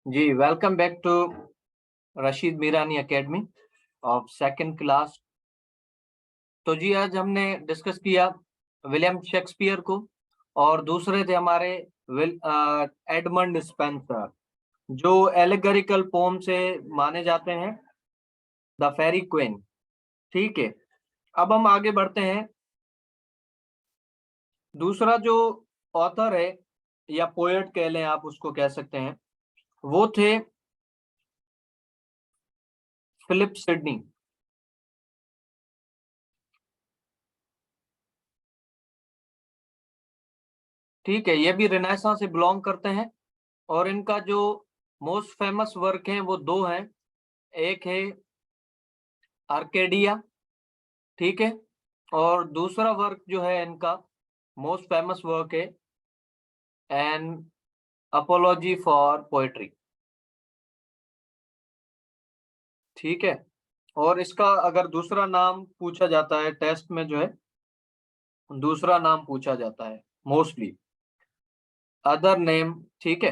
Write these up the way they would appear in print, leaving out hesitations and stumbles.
Ji, welcome back to Rashid Mirani academy of second class. तो जी आज हमने डिस्कस किया विलियम शेक्सपियर को, और दूसरे थे हमारे एडमंड स्पेंसर, जो एलेगोरिकल पोम से माने जाते हैं, द फेरी क्वीन। ठीक है, अब हम आगे बढ़ते हैं। दूसरा जो ऑथर है या पोएट कह लें, आप उसको कह सकते हैं, वो थे फिलिप सिडनी। ठीक है, ये भी रेनेसां से बिलोंग करते हैं, और इनका जो मोस्ट फेमस वर्क है वो दो हैं। एक है आर्केडिया, ठीक है, और दूसरा वर्क जो है इनका मोस्ट फेमस वर्क है एन अपोलॉजी फॉर पोएट्री। ठीक है, और इसका अगर दूसरा नाम पूछा जाता है टेस्ट में, जो है दूसरा नाम पूछा जाता है मोस्टली अदर नेम। ठीक है,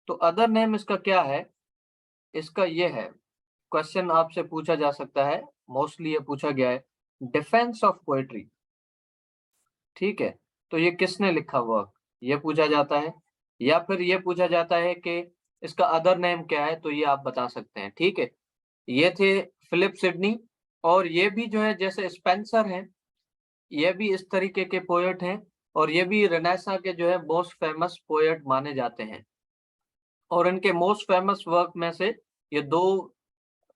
तो अदर नेम इसका क्या है? इसका ये है, क्वेश्चन आपसे पूछा जा सकता है, मोस्टली ये पूछा गया है, डिफेंस ऑफ पोएट्री। ठीक है, तो ये किसने लिखा वर्क, ये पूछा जाता है, या फिर ये पूछा जाता है कि इसका अदर नेम क्या है, तो ये आप बता सकते हैं। ठीक है, ये थे फिलिप सिडनी, और ये भी जो है जैसे स्पेंसर हैं, ये भी इस तरीके के पोएट हैं, और ये भी रेनेसां के जो है मोस्ट फेमस पोएट माने जाते हैं। और इनके मोस्ट फेमस वर्क में से ये दो,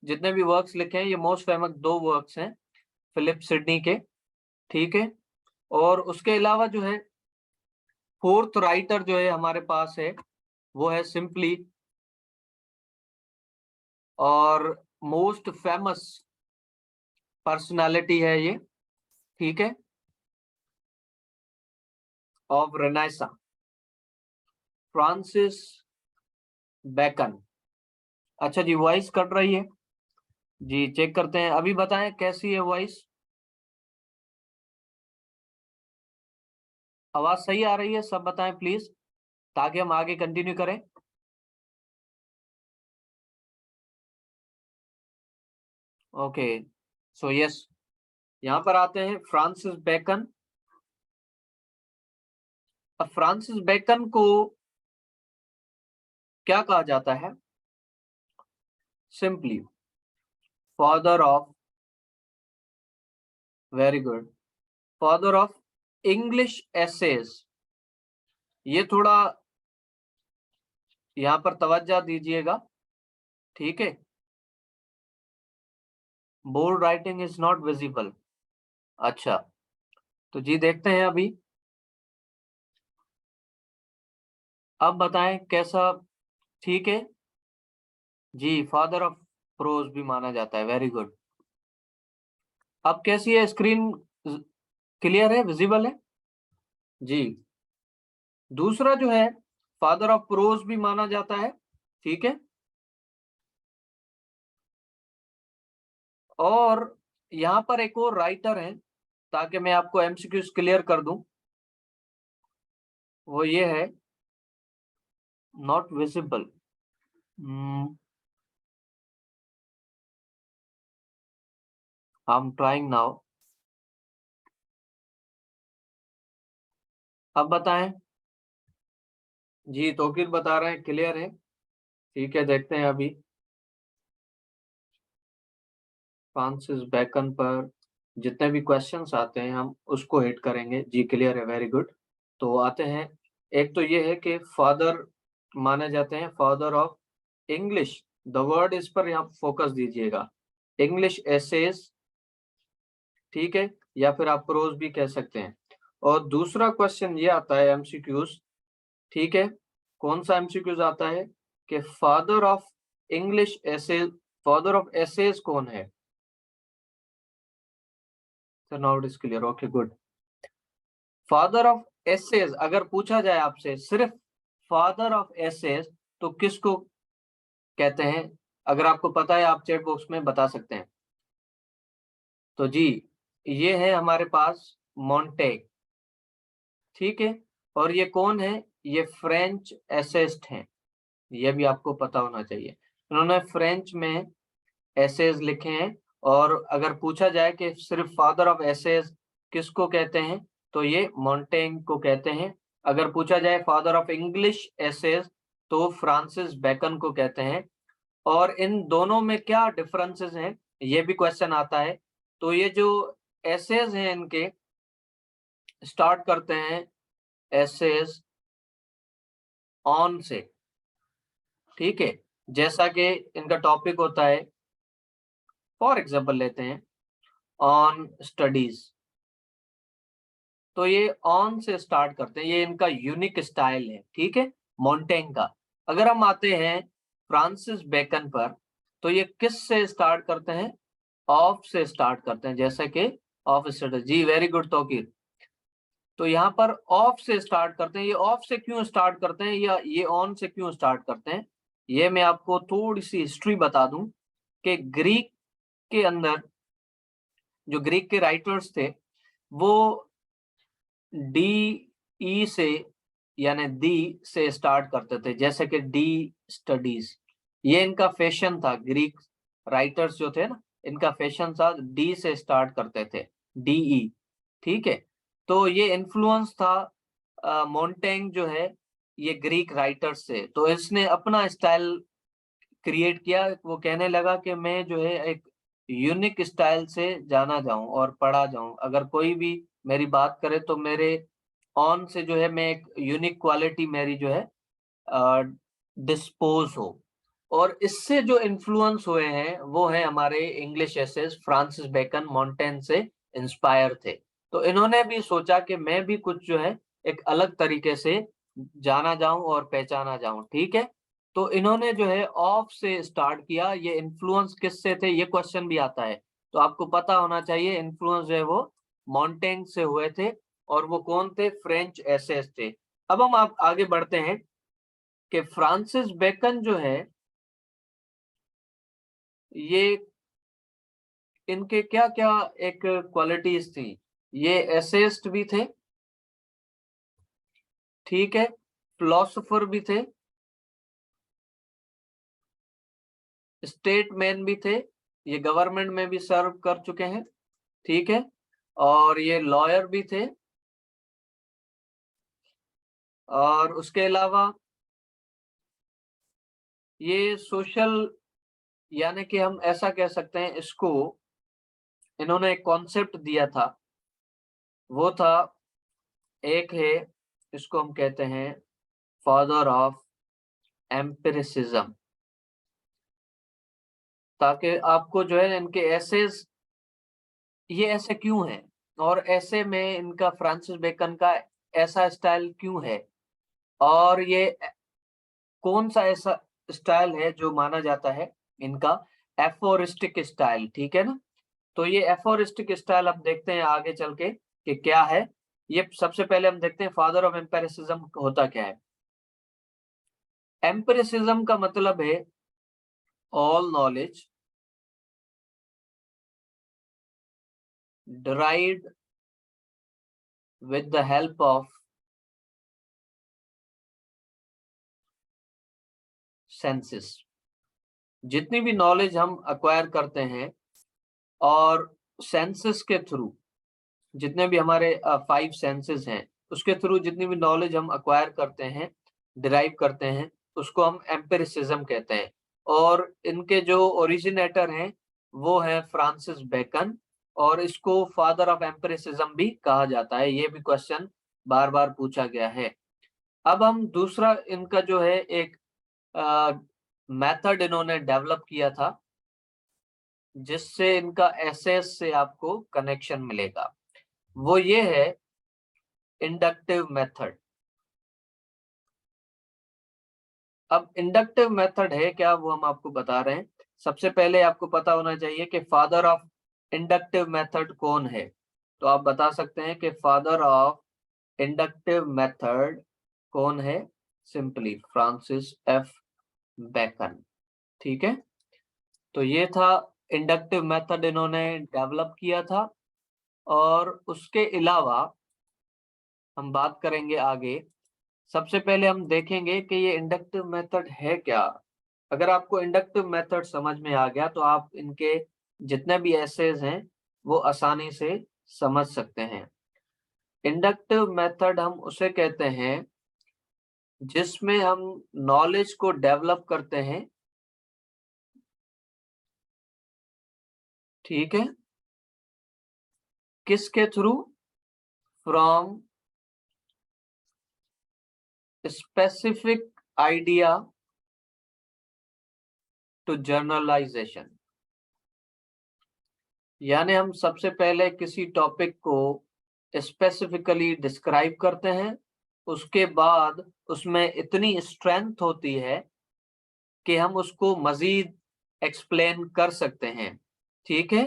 जितने भी वर्क्स लिखे हैं, ये मोस्ट फेमस दो वर्क्स हैं फिलिप सिडनी के। ठीक है, और उसके अलावा जो है फोर्थ राइटर जो है हमारे पास है, वो है सिंपली और मोस्ट फेमस पर्सनालिटी है ये, ठीक है, ऑफ रेनेसां, फ्रांसिस बेकन। अच्छा जी, वॉइस कट रही है जी, चेक करते हैं। अभी बताएं कैसी है वॉइस, आवाज सही आ रही है? सब बताएं प्लीज, ताकि हम आगे कंटिन्यू करें। ओके, सो यस, यहाँ पर आते हैं फ्रांसिस बेकन। अब फ्रांसिस बेकन को क्या कहा जाता है? Simply father of, very good, father of English essays. ये थोड़ा यहाँ पर तवज्जो दीजिएगा, ठीक है। Bold writing is not visible. अच्छा, तो जी देखते हैं अभी, अब बताएं कैसा। ठीक है जी, फादर ऑफ प्रोज भी माना जाता है, वेरी गुड। अब कैसी है स्क्रीन, क्लियर है, विजिबल है जी? दूसरा जो है फादर ऑफ प्रोज भी माना जाता है, ठीक है। और यहाँ पर एक और राइटर है, ताकि मैं आपको एमसीक्यूज क्लियर कर दूं, वो ये है, not visible. I am trying now. अब बताएं जी, तौकीर बता रहे हैं क्लियर है, ठीक है। देखते हैं अभी फ्रांसिस बेकन पर जितने भी क्वेश्चंस आते हैं हम उसको हिट करेंगे जी, क्लियर है, वेरी गुड। तो आते हैं, एक तो ये है कि फादर माने जाते हैं, father of English, the word इस पर यहाँ फोकस दीजिएगा, इंग्लिश एसेज, ठीक है, या फिर आप प्रोज भी कह सकते हैं। और दूसरा क्वेश्चन ये आता है एमसीक्यूज, ठीक है, कौन सा एमसीक्यूज आता है कि father of English essays, father of essays कौन है? Sir now it is clear, okay good. Father of essays अगर पूछा जाए आपसे सिर्फ फादर ऑफ एसेज, तो किसको कहते हैं? अगर आपको पता है आप चैट बॉक्स में बता सकते हैं। तो जी, ये है हमारे पास मॉन्टेग, ठीक है, और ये कौन है? ये फ्रेंच एसेस्ट हैं, ये भी आपको पता होना चाहिए। इन्होंने फ्रेंच में एसेज लिखे हैं, और अगर पूछा जाए कि सिर्फ फादर ऑफ एसेज किसको कहते हैं, तो ये मोंटेग को कहते हैं। अगर पूछा जाए फादर ऑफ इंग्लिश एसेज, तो फ्रांसिस बेकन को कहते हैं। और इन दोनों में क्या डिफरेंसेस हैं, ये भी क्वेश्चन आता है। तो ये जो एसेज हैं इनके, स्टार्ट करते हैं एसेज ऑन से, ठीक है। जैसा कि इनका टॉपिक होता है, फॉर एग्जांपल लेते हैं ऑन स्टडीज, तो ये ऑन से स्टार्ट करते हैं, ये इनका यूनिक स्टाइल है, ठीक है, मोंटेग का। अगर हम आते हैं फ्रांसिस बेकन पर, तो ये किस से स्टार्ट करते हैं, ऑफ से स्टार्ट करते हैं, जैसे कि ऑफ स्टडीज। जी वेरी गुड तौकीर। तो यहाँ पर ऑफ से स्टार्ट करते हैं। ये ऑफ से क्यों स्टार्ट करते हैं या ये ऑन से क्यों स्टार्ट करते हैं, ये मैं आपको थोड़ी सी हिस्ट्री बता दूं कि ग्रीक के अंदर जो ग्रीक के राइटर्स थे, वो डी ई से यानी दी से स्टार्ट करते थे, जैसे कि डी स्टडीज। ये इनका फैशन था, ग्रीक राइटर्स जो थे ना, इनका फैशन था डी से स्टार्ट करते थे, डीई, ठीक है। तो ये इन्फ्लुएंस था मोंटेग जो है ये ग्रीक राइटर्स से। तो इसने अपना स्टाइल क्रिएट किया। वो कहने लगा कि मैं जो है एक यूनिक स्टाइल से जाना जाऊं और पढ़ा जाऊं, अगर कोई भी मेरी बात करे तो मेरे ऑन से जो है मैं एक यूनिक क्वालिटी मेरी जो है डिस्पोज हो। और इससे जो इन्फ्लुएंस हुए हैं वो है हमारे English essays, Francis Bacon Montaigne से इंस्पायर थे। तो इन्होंने भी सोचा कि मैं भी कुछ जो है एक अलग तरीके से जाना जाऊं और पहचाना जाऊं, ठीक है। तो इन्होंने जो है ऑफ से स्टार्ट किया। ये इन्फ्लुएंस किससे थे, ये क्वेश्चन भी आता है, तो आपको पता होना चाहिए इन्फ्लुएंस जो है वो मोंटेग से हुए थे। और वो कौन थे, फ्रेंच एसेज थे। अब हम आप आगे बढ़ते हैं कि फ्रांसिस बेकन जो है ये, इनके क्या क्या एक क्वालिटीज थी। ये एसेइस्ट भी थे, ठीक है, फिलोसोफर भी थे, स्टेटमैन भी थे, ये गवर्नमेंट में भी सर्व कर चुके हैं, ठीक है, और ये लॉयर भी थे। और उसके अलावा ये सोशल, यानी कि हम ऐसा कह सकते हैं इसको, इन्होंने एक कॉन्सेप्ट दिया था, वो था, एक है, इसको हम कहते हैं फादर ऑफ एम्पिरिसिज्म। ताकि आपको जो है इनके एसेज ये ऐसे क्यों हैं, और ऐसे में इनका फ्रांसिस बेकन का ऐसा स्टाइल क्यों है, और ये कौन सा ऐसा स्टाइल है जो माना जाता है इनका एफोरिस्टिक स्टाइल, ठीक है ना। तो ये एफोरिस्टिक स्टाइल अब देखते हैं आगे चल के कि क्या है। ये सबसे पहले हम देखते हैं फादर ऑफ एम्पेरिसिज्म होता क्या है। एम्पेरिसिज्म का मतलब है all knowledge derived with the help of senses. जितनी भी नॉलेज हम अक्वायर करते हैं और सेंसेस के थ्रू, जितने भी हमारे 5 सेंसेस हैं उसके थ्रू जितनी भी नॉलेज हम अक्वायर करते हैं, डिराइव करते हैं, उसको हम एम्पिरिसिज्म कहते हैं। और इनके जो ओरिजिनेटर हैं वो है फ्रांसिस बेकन, और इसको फादर ऑफ एम्पिरिसिज्म भी कहा जाता है। ये भी क्वेश्चन बार बार पूछा गया है। अब हम दूसरा इनका जो है एक मेथड इन्होंने डेवलप किया था, जिससे इनका एसेस से आपको कनेक्शन मिलेगा, वो ये है इंडक्टिव मेथड। अब इंडक्टिव मेथड है क्या, वो हम आपको बता रहे हैं। सबसे पहले आपको पता होना चाहिए कि फादर ऑफ इंडक्टिव मेथड कौन है। तो आप बता सकते हैं कि फादर ऑफ इंडक्टिव मेथड कौन है, सिंपली फ्रांसिस एफ बेकन, ठीक है। तो ये था इंडक्टिव मेथड इन्होंने डेवलप किया था। और उसके अलावा हम बात करेंगे आगे सबसे पहले हम देखेंगे कि ये इंडक्टिव मेथड है क्या। अगर आपको इंडक्टिव मेथड समझ में आ गया तो आप इनके जितने भी एसेज हैं वो आसानी से समझ सकते हैं। इंडक्टिव मेथड हम उसे कहते हैं जिसमें हम नॉलेज को डेवलप करते हैं, ठीक है, किसके through? From specific idea to generalization. यानी हम सबसे पहले किसी टॉपिक को स्पेसिफिकली डिस्क्राइब करते हैं, उसके बाद उसमें इतनी स्ट्रेंथ होती है कि हम उसको मजीद एक्सप्लेन कर सकते हैं, ठीक है।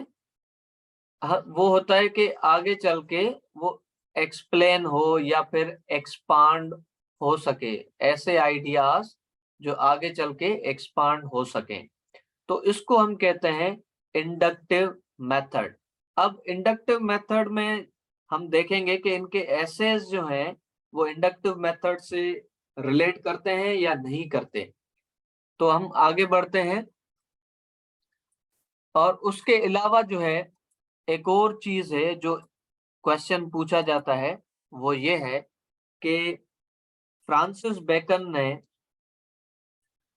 वो होता है कि आगे चल के वो एक्सप्लेन हो या फिर एक्सपांड हो सके, ऐसे आइडियाज जो आगे चल के एक्सपांड हो सकें, तो इसको हम कहते हैं इंडक्टिव मेथड। अब इंडक्टिव मेथड में हम देखेंगे कि इनके एसेज जो हैं वो इंडक्टिव मेथड से रिलेट करते हैं या नहीं करते। तो हम आगे बढ़ते हैं, और उसके अलावा जो है एक और चीज है जो क्वेश्चन पूछा जाता है, वो ये है कि फ्रांसिस बेकन ने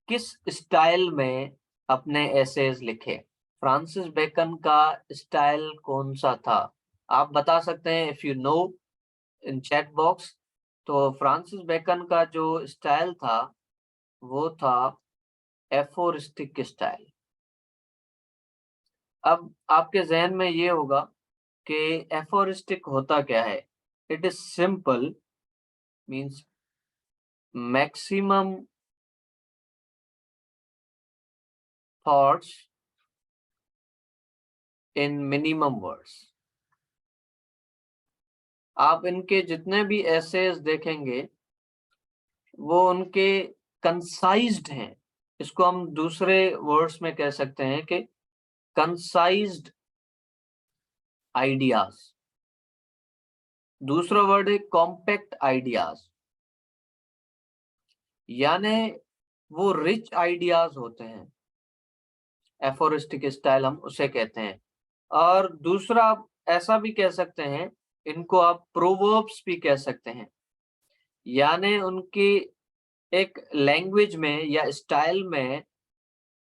किस स्टाइल में अपने एसेज लिखे। फ्रांसिस बेकन का स्टाइल कौन सा था? आप बता सकते हैं if you know in chat box. तो फ्रांसिस बेकन का जो स्टाइल था वो था एफोरिस्टिक स्टाइल। अब आपके जहन में ये होगा कि एफोरिस्टिक होता क्या है। It is simple, means maximum thoughts in minimum words. आप इनके जितने भी एसेज देखेंगे वो उनके कंसाइज्ड हैं। इसको हम दूसरे वर्ड्स में कह सकते हैं कि कंसाइज्ड आइडियाज। दूसरा वर्ड है कॉम्पैक्ट आइडियाज, यानी वो रिच आइडियाज होते हैं। एफोरिस्टिक स्टाइल हम उसे कहते हैं। और दूसरा आप ऐसा भी कह सकते हैं, इनको आप प्रोवर्ब्स भी कह सकते हैं, यानी उनकी एक लैंग्वेज में या स्टाइल में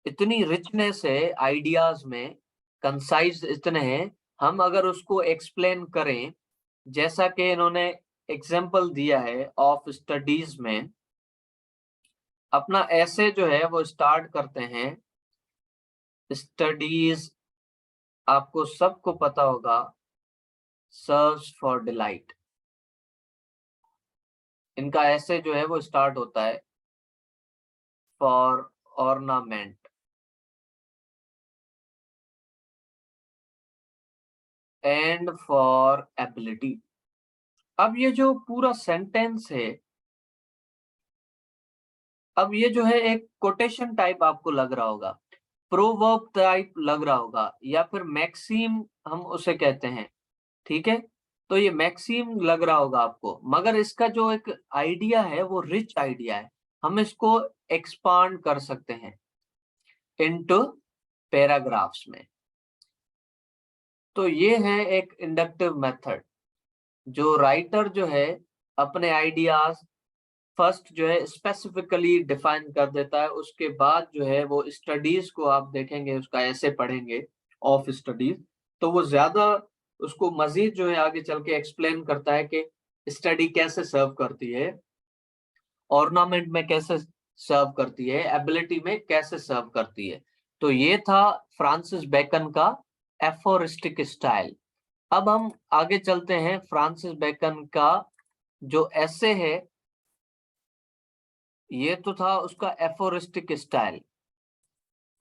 इतनी रिचनेस है, आइडियाज में कंसाइज इतने हैं, हम अगर उसको एक्सप्लेन करें, जैसा कि इन्होंने एग्जाम्पल दिया है ऑफ स्टडीज में, अपना ऐसे जो है वो स्टार्ट करते हैं। स्टडीज आपको सबको पता होगा, सर्च फॉर डिलाइट। इनका ऐसे जो है वो स्टार्ट होता है for ornament and for ability. अब ये जो पूरा सेंटेंस है, अब ये जो है एक कोटेशन टाइप आपको लग रहा होगा, प्रोवर्ब टाइप लग रहा होगा, या फिर मैक्सिम हम उसे कहते हैं, ठीक है। तो ये मैक्सिम लग रहा होगा आपको, मगर इसका जो एक आइडिया है वो रिच आइडिया है। हम इसको एक्सपांड कर सकते हैं इनटू पैराग्राफ्स में। तो ये है एक इंडक्टिव मेथड, जो राइटर जो है अपने आइडियाज फर्स्ट जो है स्पेसिफिकली डिफाइन कर देता है, उसके बाद जो है वो स्टडीज को आप देखेंगे, उसका ऐसे पढ़ेंगे ऑफ स्टडीज, तो वो ज्यादा उसको मजीद जो है आगे चल के एक्सप्लेन करता है कि स्टडी कैसे सर्व करती है, ऑर्नामेंट में कैसे सर्व करती है, एबिलिटी में कैसे सर्व करती है। तो ये था फ्रांसिस बेकन का एफोरिस्टिक स्टाइल। अब हम आगे चलते हैं, फ्रांसिस बेकन का जो ऐसे है, ये तो था उसका एफोरिस्टिक स्टाइल।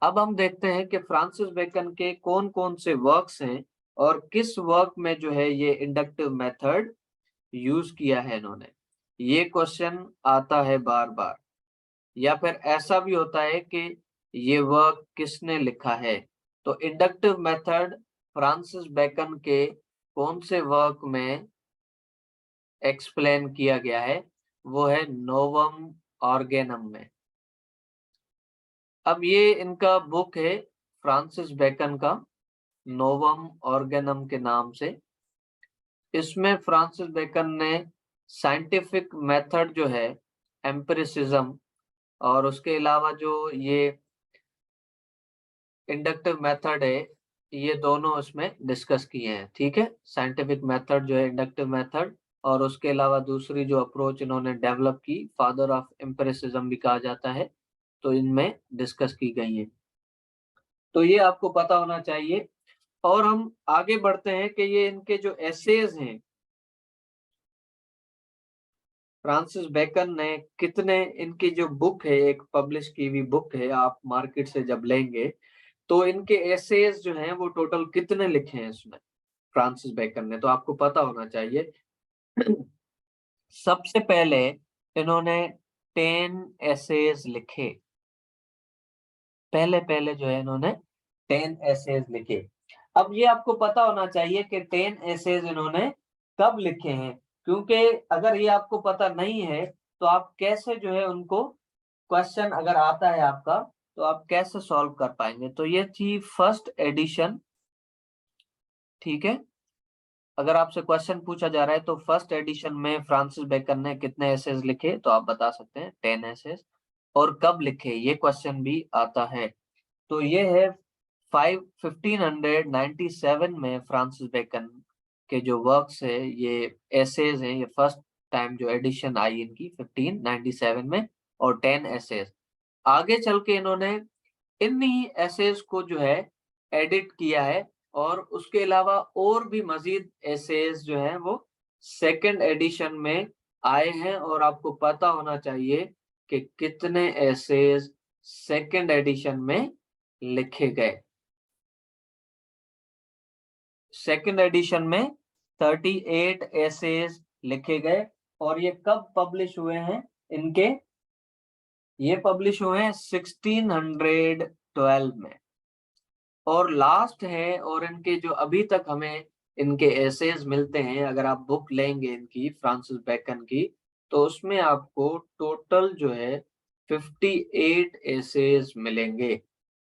अब हम देखते हैं कि फ्रांसिस बेकन के कौन कौन से वर्क्स हैं और किस वर्क में जो है ये इंडक्टिव मेथड यूज किया है इन्होंने। ये क्वेश्चन आता है बार बार, या फिर ऐसा भी होता है कि ये वर्क किसने लिखा है। तो इंडक्टिव मेथड फ्रांसिस बेकन के कौन से वर्क में एक्सप्लेन किया गया है, वो है नोवम ऑर्गेनम में। अब ये इनका बुक है फ्रांसिस बेकन का, नोवम ऑर्गेनम के नाम से। इसमें फ्रांसिस बेकन ने साइंटिफिक मेथड जो है एम्पिरिसिज्म, और उसके अलावा जो ये इंडक्टिव मेथड है, ये दोनों इसमें डिस्कस किए हैं। ठीक है, साइंटिफिक मेथड जो है इंडक्टिव मेथड, और उसके अलावा दूसरी जो अप्रोच इन्होंने डेवलप की, फादर ऑफ एम्पिरिसिज्म भी कहा जाता है, तो इनमें डिस्कस की गई है। तो ये आपको पता होना चाहिए। और हम आगे बढ़ते हैं कि ये इनके जो एसेज हैं, फ्रांसिस बेकन ने कितने, इनकी जो बुक है, एक पब्लिश की हुई बुक है, आप मार्केट से जब लेंगे तो इनके एसेज जो हैं वो टोटल कितने लिखे हैं इसमें फ्रांसिस बेकन ने, तो आपको पता होना चाहिए। सबसे पहले इन्होंने 10 एसेज लिखे। पहले पहले जो है इन्होंने 10 एसेज लिखे। अब ये आपको पता होना चाहिए कि 10 एसेज इन्होंने कब लिखे हैं, क्योंकि अगर ये आपको पता नहीं है तो आप कैसे जो है उनको, क्वेश्चन अगर आता है आपका तो आप कैसे सॉल्व कर पाएंगे। तो ये थी फर्स्ट एडिशन। ठीक है, अगर आपसे क्वेश्चन पूछा जा रहा है तो फर्स्ट एडिशन में फ्रांसिस बेकन ने कितने एसेज लिखे, तो आप बता सकते हैं 10 एसेज। और कब लिखे, ये क्वेश्चन भी आता है। तो ये है 1597 में फ्रांसिस बेकन के जो वर्क्स है, ये एसेज हैं, ये फर्स्ट टाइम जो एडिशन आई इनकी 1597 में, और 10 एसेज। आगे चल के इन्होंने इन्हीं एसेज को जो है एडिट किया है, और उसके अलावा और भी मजीद एसेज जो हैं वो सेकंड एडिशन में आए हैं। और आपको पता होना चाहिए कि कितने एसेज सेकंड एडिशन में लिखे गए। सेकंड एडिशन में 38 एसेज लिखे गए। और ये कब पब्लिश हुए हैं इनके, ये पब्लिश हुए हैं 1612 में। और लास्ट है, और इनके जो अभी तक हमें इनके एसेज मिलते हैं, अगर आप बुक लेंगे इनकी फ्रांसिस बेकन की, तो उसमें आपको टोटल जो है 58 एसेज मिलेंगे।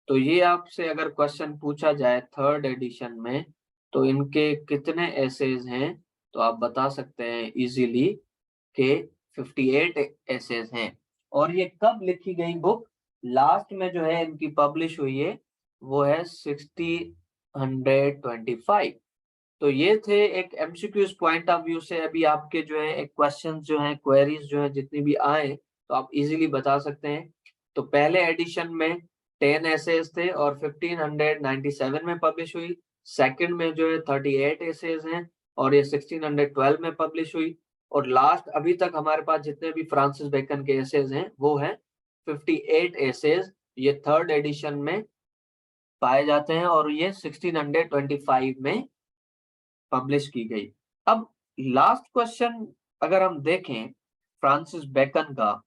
तो ये आपसे अगर क्वेश्चन पूछा जाए थर्ड एडिशन में तो इनके कितने एसेज हैं, तो आप बता सकते हैं इजीली के 58 एसेज हैं। और ये कब लिखी गई बुक, लास्ट में जो है इनकी पब्लिश हुई है, वो है 1625। तो ये थे एक एमसीक्यूज पॉइंट ऑफ व्यू से, अभी आपके जो है एक क्वेश्चंस जो है, क्वेरीज जो है जितनी भी आए तो आप इजीली बता सकते हैं। तो पहले एडिशन में 10 एसेज थे और 1597 में पब्लिश हुई। सेकंड में जो है 38 एसेज हैं और ये 1612 में पब्लिश हुई। और लास्ट अभी तक हमारे पास जितने भी फ्रांसिस बेकन के एसेज हैं वो है 58 एसेज, ये थर्ड एडिशन में पाए जाते हैं और ये 1625 में पब्लिश की गई। अब लास्ट क्वेश्चन अगर हम देखें फ्रांसिस बेकन का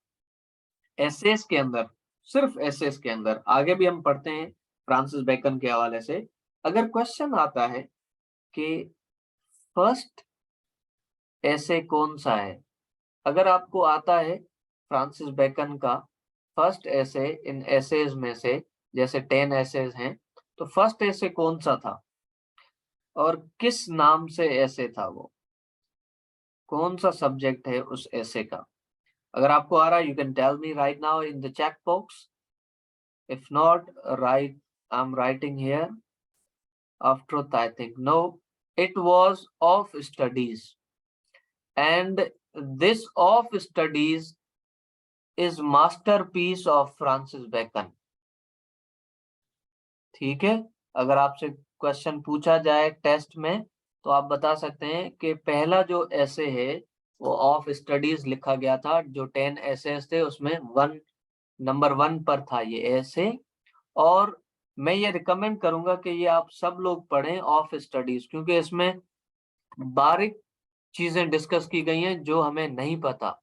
एसेस के अंदर, सिर्फ एसेस के अंदर, आगे भी हम पढ़ते हैं फ्रांसिस बेकन के हवाले से, अगर क्वेश्चन आता है कि फर्स्ट एसे कौन सा है, अगर आपको आता है फ्रांसिस बेकन का फर्स्ट एसे इन एसेज में से, जैसे 10 एसेज हैं, तो फर्स्ट एसे कौन सा था और किस नाम से एसे था, वो कौन सा सब्जेक्ट है उस एसे का। अगर आपको आ रहा है, you can tell me right now in the chat box. If not, right, I am writing here of truth, I think. No, it was of studies. And this of studies is masterpiece of Francis Bacon. ठीक है, अगर आपसे question पूछा जाए test में तो आप बता सकते हैं कि पहला जो ऐसे है वो ऑफ स्टडीज लिखा गया था। जो 10 ऐसे थे उसमें नंबर 1 पर था ये ऐसे। और मैं ये रिकमेंड करूंगा कि ये आप सब लोग पढ़ें ऑफ स्टडीज, क्योंकि इसमें बारीक चीजें डिस्कस की गई हैं जो हमें नहीं पता,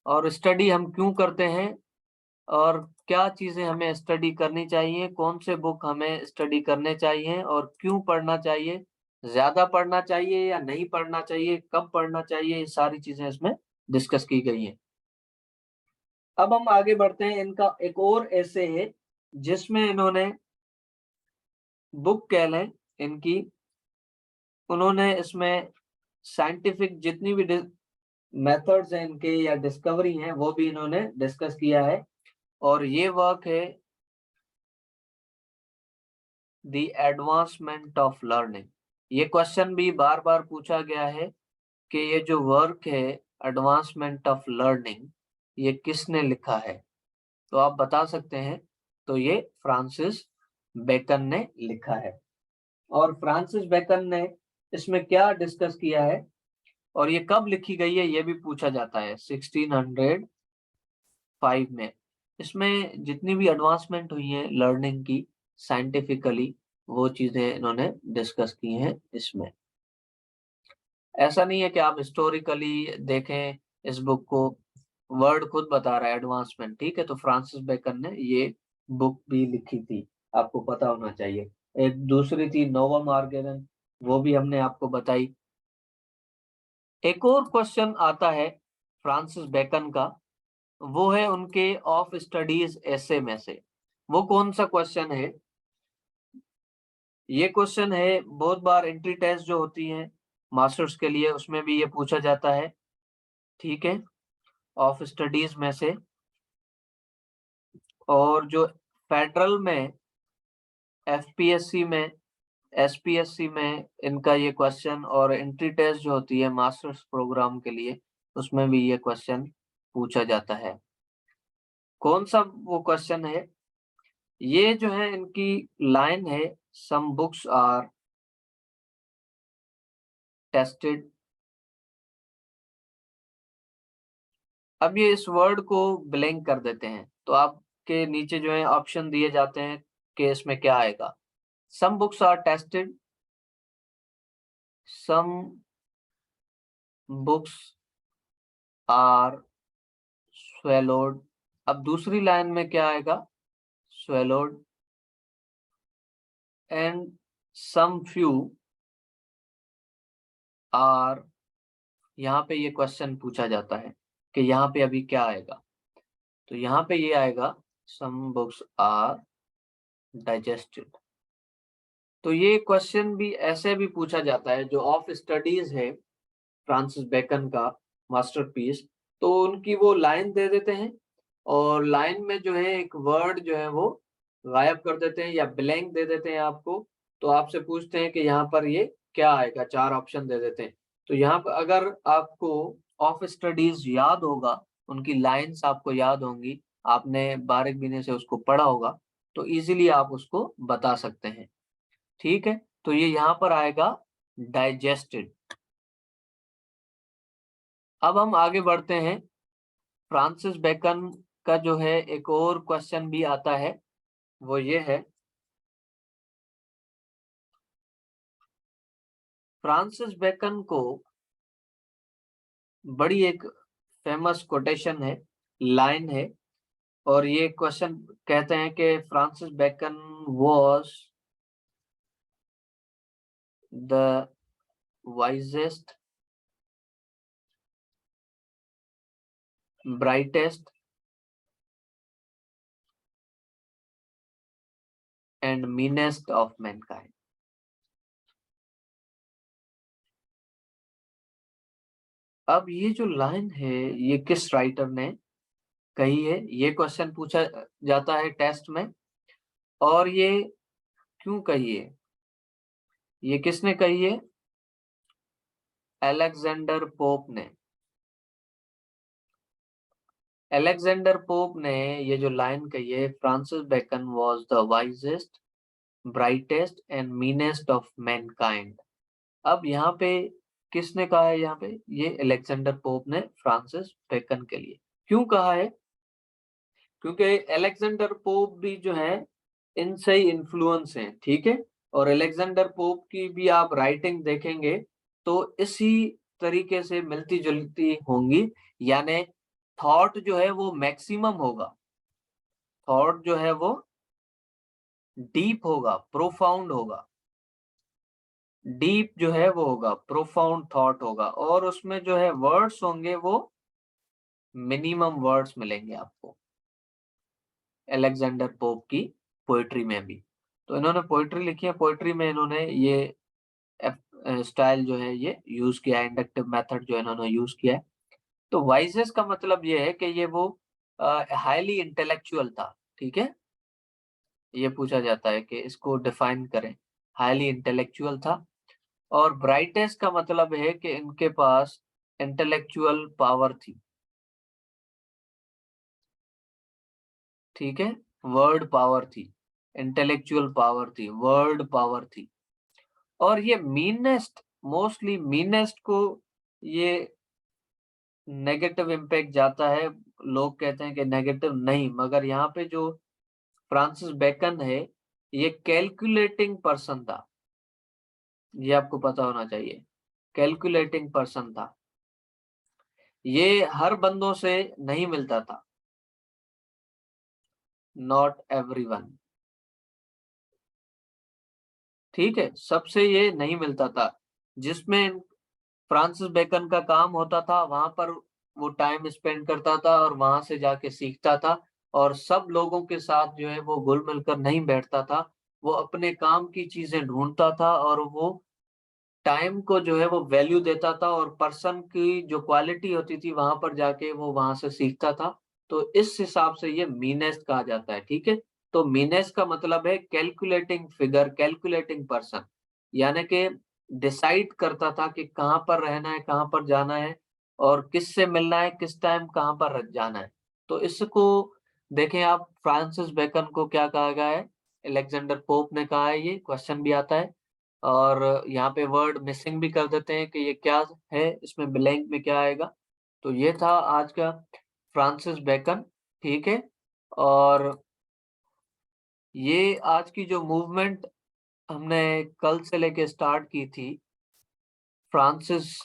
और स्टडी हम क्यों करते हैं और क्या चीजें हमें स्टडी करनी चाहिए, कौन से बुक हमें स्टडी करने चाहिए और क्यों पढ़ना चाहिए, ज्यादा पढ़ना चाहिए या नहीं पढ़ना चाहिए, कब पढ़ना चाहिए, ये सारी चीजें इसमें डिस्कस की गई हैं। अब हम आगे बढ़ते हैं। इनका एक और ऐसे है जिसमें इन्होंने बुक कह लें इनकी, उन्होंने इसमें साइंटिफिक जितनी भी मेथड्स हैं इनके या डिस्कवरी हैं वो भी इन्होंने डिस्कस किया है। और ये वर्क है द एडवांसमेंट ऑफ लर्निंग। ये क्वेश्चन भी बार बार पूछा गया है कि ये जो वर्क है एडवांसमेंट ऑफ लर्निंग ये किसने लिखा है, तो आप बता सकते हैं। तो ये फ्रांसिस बेकन ने लिखा है। और फ्रांसिस बेकन ने इसमें क्या डिस्कस किया है और ये कब लिखी गई है ये भी पूछा जाता है। 1605 में। इसमें जितनी भी एडवांसमेंट हुई है लर्निंग की साइंटिफिकली वो चीजें इन्होंने डिस्कस की हैं इसमें। ऐसा नहीं है कि आप हिस्टोरिकली देखें इस बुक को, वर्ड खुद बता रहा है एडवांसमेंट, ठीक है। तो फ्रांसिस बेकन ने ये बुक भी लिखी थी, आपको पता होना चाहिए। एक दूसरी थी नोवम आर्गेनन, वो भी हमने आपको बताई। एक और क्वेश्चन आता है फ्रांसिस बेकन का, वो है उनके ऑफ स्टडीज ऐसे में से। वो कौन सा क्वेश्चन है? ये क्वेश्चन है बहुत बार एंट्री टेस्ट जो होती है मास्टर्स के लिए उसमें भी ये पूछा जाता है, ठीक है, ऑफ स्टडीज में से। और जो फेडरल में, एफपीएससी में, एसपीएससी में इनका ये क्वेश्चन, और एंट्री टेस्ट जो होती है मास्टर्स प्रोग्राम के लिए उसमें भी ये क्वेश्चन पूछा जाता है। कौन सा वो क्वेश्चन है? ये जो है इनकी लाइन है, सम बुक्स आर टेस्टेड। अब ये इस वर्ड को ब्लैंक कर देते हैं, तो आपके नीचे जो है ऑप्शन दिए जाते हैं कि इसमें क्या आएगा। Some books are tested, some books are swallowed। अब दूसरी लाइन में क्या आएगा? swallowed and some few are। यहाँ पे ये क्वेश्चन पूछा जाता है कि यहाँ पे अभी क्या आएगा, तो यहाँ पे ये आएगा some books are digested। तो ये क्वेश्चन भी ऐसे भी पूछा जाता है जो ऑफ स्टडीज है फ्रांसिस बेकन का मास्टरपीस। तो उनकी वो लाइन दे देते हैं और लाइन में जो है एक वर्ड जो है वो गायब कर देते हैं या ब्लैंक दे देते हैं आपको। तो आपसे पूछते हैं कि यहाँ पर ये क्या आएगा, चार ऑप्शन दे देते हैं। तो यहाँ पर अगर आपको ऑफ स्टडीज याद होगा, उनकी लाइंस आपको याद होंगी, आपने बारीक बीने से उसको पढ़ा होगा, तो इजीली आप उसको बता सकते हैं, ठीक है। तो ये यहाँ पर आएगा डाइजेस्टेड। अब हम आगे बढ़ते हैं। फ्रांसिस बेकन का जो है एक और क्वेश्चन भी आता है, वो ये है, फ्रांसिस बेकन को बड़ी एक फेमस कोटेशन है, लाइन है, और ये क्वेश्चन कहते हैं कि Francis Bacon was the wisest, brightest and meanest of mankind. अब ये जो लाइन है ये किस राइटर ने कही है, ये क्वेश्चन पूछा जाता है टेस्ट में। और ये क्यों कही है, ये किसने कही है? अलेक्जेंडर पोप ने। अलेक्जेंडर पोप ने ये जो लाइन कही है, Francis Bacon was the wisest, brightest and meanest of mankind. अब यहाँ पे किसने कहा है? यहाँ पे ये अलेक्जेंडर पोप ने फ्रांसिस बेकन के लिए क्यों कहा है? क्योंकि अलेक्जेंडर पोप भी जो है इनसे ही इन्फ्लुएंस हैं, ठीक है। और अलेक्जेंडर पोप की भी आप राइटिंग देखेंगे तो इसी तरीके से मिलती जुलती होंगी, यानी थॉट जो है वो मैक्सिमम होगा, थॉट जो है वो डीप होगा, प्रोफाउंड होगा, डीप जो है वो होगा, प्रोफाउंड थॉट होगा, और उसमें जो है वर्ड्स होंगे वो मिनिमम वर्ड्स मिलेंगे आपको अलेक्जेंडर पोप की पोएट्री में भी। तो इन्होंने पोएट्री लिखी है, पोएट्री में इन्होंने ये स्टाइल जो है ये यूज किया है, इंडक्टिव मेथड जो इन्होंने यूज किया है। तो वाइजेस का मतलब ये है कि ये वो हाईली इंटेलेक्चुअल था, ठीक है। ये पूछा जाता है कि इसको डिफाइन करें, हाईली इंटेलेक्चुअल था। और ब्राइटेस्ट का मतलब है कि इनके पास इंटेलेक्चुअल पावर थी, ठीक है, वर्ड पावर थी, इंटेलेक्चुअल पावर थी, वर्ड पावर थी। और ये मीनेस्ट, मोस्टली मीनेस्ट को ये नेगेटिव इम्पैक्ट जाता है। लोग कहते हैं कि नेगेटिव नहीं, मगर यहाँ पे जो फ्रांसिस बेकन है ये कैलकुलेटिंग पर्सन था, ये आपको पता होना चाहिए, कैलकुलेटिंग पर्सन था। ये हर बंदों से नहीं मिलता था, नॉट एवरीवन, ठीक है, सबसे ये नहीं मिलता था। जिसमें फ्रांसिस बेकन का काम होता था वहां पर वो टाइम स्पेंड करता था और वहां से जाके सीखता था। और सब लोगों के साथ जो है वो घुल मिलकर नहीं बैठता था, वो अपने काम की चीजें ढूंढता था और वो टाइम को जो है वो वैल्यू देता था और पर्सन की जो क्वालिटी होती थी वहां पर जाके वो वहां से सीखता था। तो इस हिसाब से ये मीनेस्ट कहा जाता है, ठीक है। तो मीनेस्ट का मतलब है कैलकुलेटिंग फिगर, कैलकुलेटिंग पर्सन, यानी कि डिसाइड करता था कि कहाँ पर रहना है, कहाँ पर जाना है और किससे मिलना है, किस टाइम कहाँ पर जाना है। तो इसको देखें आप, फ्रांसिस बेकन को क्या कहा गया है, अलेक्जेंडर पोप ने कहा है, ये क्वेश्चन भी आता है। और यहाँ पे वर्ड मिसिंग भी कर देते हैं कि ये क्या है, इसमें ब्लैंक में क्या आएगा। तो ये था आज का फ्रांसिस बेकन, ठीक है। और ये आज की जो मूवमेंट हमने कल से लेके स्टार्ट की थी, फ्रांसिस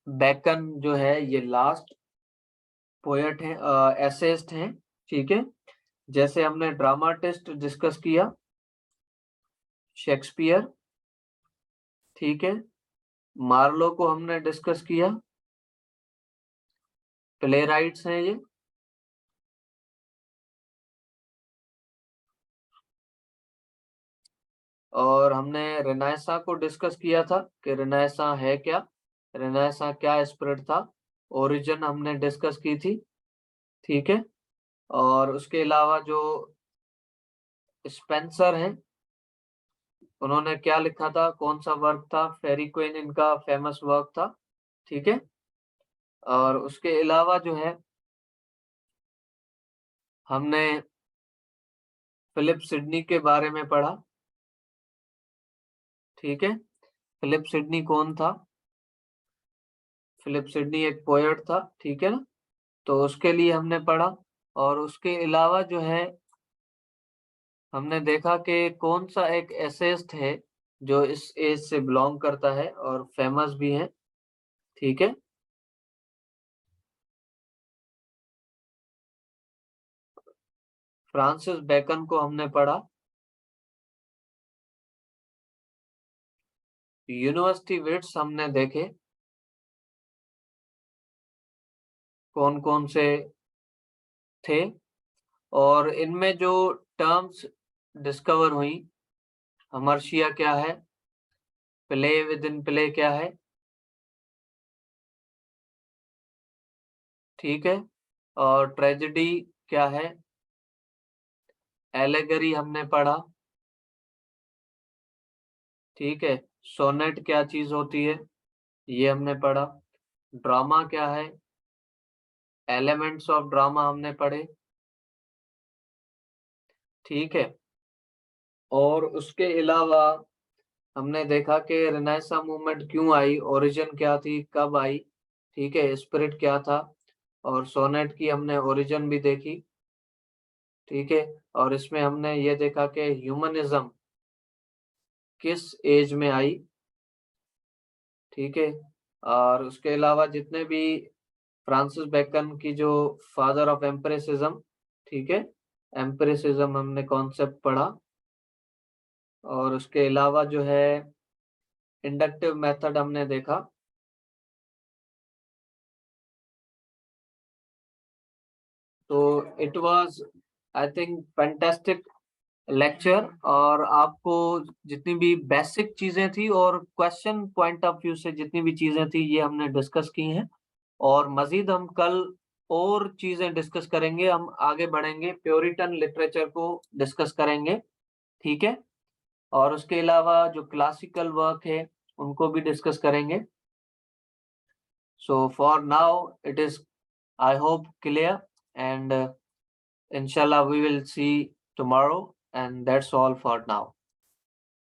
बेकन जो है ये लास्ट पोएट है, एसेइस्ट हैं, ठीक है। जैसे हमने ड्रामाटिस्ट डिस्कस किया, शेक्सपियर, ठीक है। मार्लो को हमने डिस्कस किया, प्ले राइट्स हैं ये। और हमने रेनेसां को डिस्कस किया था कि रेनेसां है क्या, रेनेसां क्या स्पिरिट था, ओरिजिन हमने डिस्कस की थी, ठीक है। और उसके अलावा जो स्पेंसर हैं, उन्होंने क्या लिखा था, कौन सा वर्क था, फेरी क्वीन इनका फेमस वर्क था, ठीक है। और उसके अलावा जो है हमने फिलिप सिडनी के बारे में पढ़ा, ठीक है। फिलिप सिडनी कौन था, फिलिप सिडनी एक पोएट था, ठीक है ना। तो उसके लिए हमने पढ़ा। और उसके अलावा जो है हमने देखा कि कौन सा एक एसेइस्ट है जो इस एज से बिलोंग करता है और फेमस भी है, ठीक है। फ्रांसिस बेकन को हमने पढ़ा। यूनिवर्सिटी विट्स हमने देखे, कौन कौन से थे। और इनमें जो टर्म्स डिस्कवर हुई, हमर्शिया क्या है, प्ले विद इन प्ले क्या है, ठीक है। और ट्रेजेडी क्या है, एलेगरी हमने पढ़ा, ठीक है। सोनेट क्या चीज होती है, ये हमने पढ़ा। ड्रामा क्या है, एलिमेंट्स ऑफ ड्रामा हमने पढ़े, ठीक है। और उसके अलावा हमने देखा कि रेनेसां मूवमेंट क्यों आई, ओरिजिन क्या थी, कब आई, ठीक है, स्पिरिट क्या था। और सोनेट की हमने ओरिजिन भी देखी, ठीक है। और इसमें हमने ये देखा कि ह्यूमनिज्म किस एज में आई, ठीक है। और उसके अलावा जितने भी फ्रांसिस बेकन की जो फादर ऑफ एम्पिरिसिज्म, ठीक है, एम्पिरिसिज्म हमने कॉन्सेप्ट पढ़ा। और उसके अलावा जो है इंडक्टिव मेथड हमने देखा, तो it was I think fantastic lecture, और आपको जितनी भी बेसिक चीजें थी और क्वेश्चन पॉइंट ऑफ व्यू से जितनी भी चीजें थी ये हमने डिस्कस की हैं, और मजीद हम कल और चीजें डिस्कस करेंगे, हम आगे बढ़ेंगे, प्योरिटन लिटरेचर को डिस्कस करेंगे, ठीक है, और उसके अलावा जो क्लासिकल वर्क है उनको भी डिस्कस करेंगे। So for now, it is, I hope, clear, and inshallah we will see tomorrow, and that's all for now.